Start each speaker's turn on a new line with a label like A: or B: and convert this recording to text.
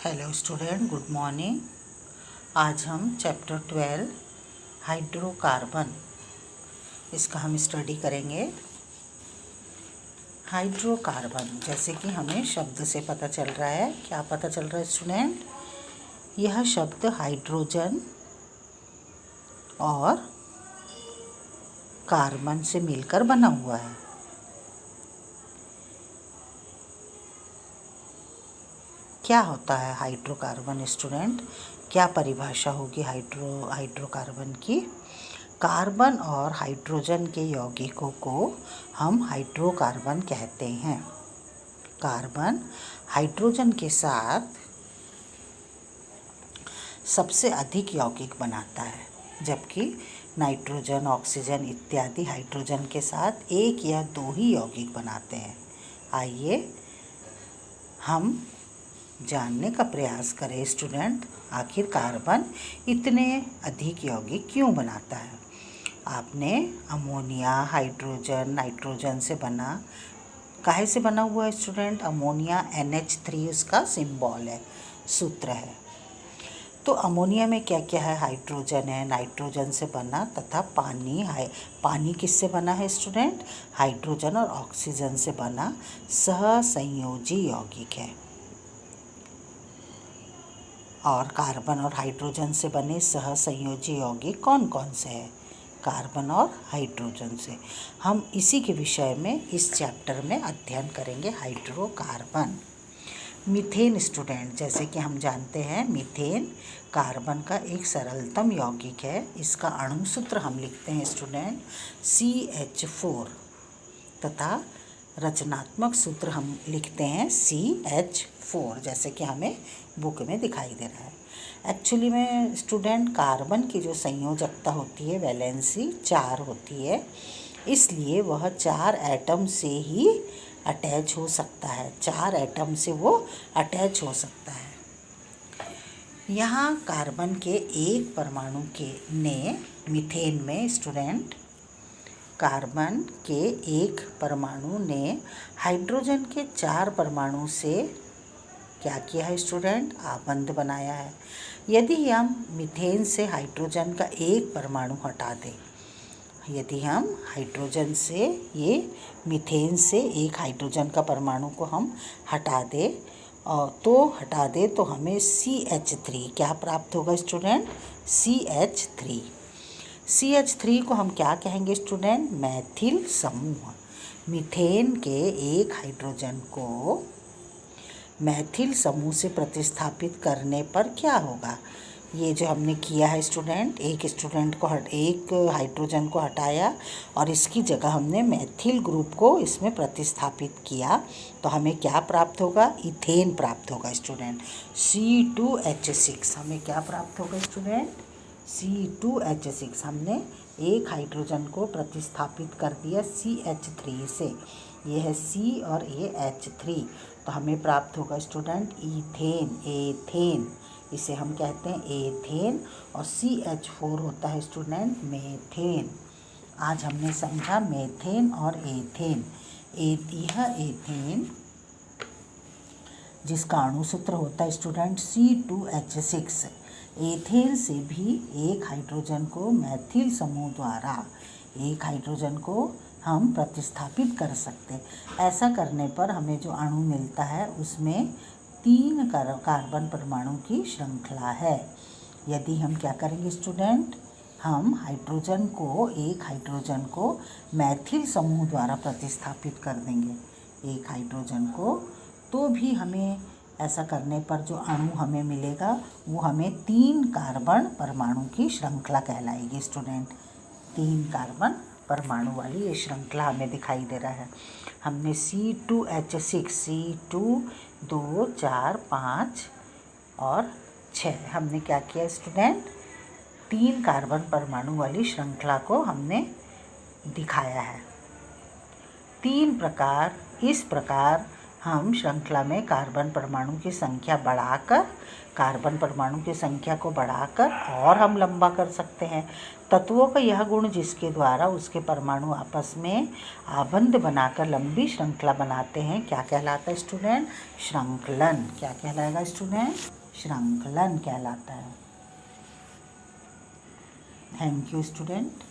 A: Hello student, good morning. आज हम chapter 12 hydrocarbon इसका हम स्टडी करेंगे। हाइड्रोकार्बन, जैसे कि हमें शब्द से पता चल रहा है, क्या पता चल रहा है स्टूडेंट? यह शब्द हाइड्रोजन और कार्बन से मिलकर बना हुआ है। क्या होता है हाइड्रोकार्बन स्टूडेंट? क्या परिभाषा होगी हाइड्रोकार्बन की? कार्बन और हाइड्रोजन के यौगिकों को हम हाइड्रोकार्बन कहते हैं। कार्बन हाइड्रोजन के साथ सबसे अधिक यौगिक बनाता है, जबकि नाइट्रोजन, ऑक्सीजन इत्यादि हाइड्रोजन के साथ एक या दो ही यौगिक बनाते हैं। आइए हम जानने का प्रयास करें स्टूडेंट, आखिर कार्बन इतने अधिक यौगिक क्यों बनाता है। आपने अमोनिया, हाइड्रोजन, नाइट्रोजन से बना, काहे से बना हुआ है स्टूडेंट? अमोनिया NH3 उसका सिंबल है, सूत्र है। तो अमोनिया में क्या क्या है? हाइड्रोजन है, नाइट्रोजन से बना, तथा पानी है। पानी किससे बना है स्टूडेंट? हाइड्रोजन और ऑक्सीजन से बना सहसंयोजी यौगिक है। और कार्बन और हाइड्रोजन से बने सहसंयोजी यौगिक कौन कौन से हैं? कार्बन और हाइड्रोजन से। हम इसी के विषय में इस चैप्टर में अध्ययन करेंगे, हाइड्रोकार्बन। मीथेन स्टूडेंट, जैसे कि हम जानते हैं मीथेन कार्बन का एक सरलतम यौगिक है। इसका अणु सूत्र हम लिखते हैं स्टूडेंट CH4 तथा रचनात्मक सूत्र हम लिखते हैं CH4, जैसे कि हमें बुक में दिखाई दे रहा है। एक्चुअली में स्टूडेंट कार्बन की जो संयोजकता होती है, वैलेंसी 4 होती है, इसलिए वह 4 एटम से ही अटैच हो सकता है। 4 एटम से वो अटैच हो सकता है। यहाँ कार्बन के एक परमाणु के ने मीथेन में स्टूडेंट, कार्बन के एक परमाणु ने हाइड्रोजन के 4 परमाणु से क्या किया है स्टूडेंट? आबंध बनाया है। यदि हम मीथेन से हाइड्रोजन का एक परमाणु हटा दें, यदि हम हाइड्रोजन से ये मीथेन से एक हाइड्रोजन का परमाणु को हम हटा दें तो हमें CH3 क्या प्राप्त होगा स्टूडेंट? CH3। CH3 को हम क्या कहेंगे स्टूडेंट? मैथिल समूह। मीथेन के एक हाइड्रोजन को मैथिल समूह से प्रतिस्थापित करने पर क्या होगा? ये जो हमने किया है स्टूडेंट, एक हाइड्रोजन को हटाया और इसकी जगह हमने मैथिल ग्रुप को इसमें प्रतिस्थापित किया, तो हमें क्या प्राप्त होगा? इथेन प्राप्त होगा स्टूडेंट। C2H6 हमें क्या प्राप्त होगा स्टूडेंट? C2H6। हमने एक हाइड्रोजन को प्रतिस्थापित कर दिया CH3 से, ये है C और ये H3, तो हमें प्राप्त होगा स्टूडेंट एथेन। इसे हम कहते हैं एथेन, और CH4 होता है स्टूडेंट मेथेन। आज हमने समझा मेथेन और एथेन। यह एथेन जिसका अणु सूत्र होता है स्टूडेंट C2H6, एथेन से भी एक हाइड्रोजन को मैथिल समूह द्वारा एक हाइड्रोजन को हम प्रतिस्थापित कर सकते हैं। ऐसा करने पर हमें जो अणु मिलता है उसमें 3 कार्बन परमाणु की श्रृंखला है। यदि हम क्या करेंगे स्टूडेंट, हम एक हाइड्रोजन को मैथिल समूह द्वारा प्रतिस्थापित कर देंगे एक हाइड्रोजन को, तो भी हमें ऐसा करने पर जो अणु हमें मिलेगा वो हमें 3 कार्बन परमाणु की श्रृंखला कहलाएगी स्टूडेंट। 3 कार्बन परमाणु वाली ये श्रृंखला हमें दिखाई दे रहा है। हमने C2H6, C2 2 4 5 और 6 हमने क्या किया स्टूडेंट? 3 कार्बन परमाणु वाली श्रृंखला को हमने दिखाया है। इस प्रकार हम श्रृंखला में कार्बन परमाणु की संख्या बढ़ाकर और हम लंबा कर सकते हैं। तत्वों का यह गुण जिसके द्वारा उसके परमाणु आपस में आबंध बनाकर लंबी श्रृंखला बनाते हैं, क्या कहलाता है स्टूडेंट? श्रृंखलन। क्या कहलाएगा स्टूडेंट? श्रृंखलन कहलाता है। Thank you student.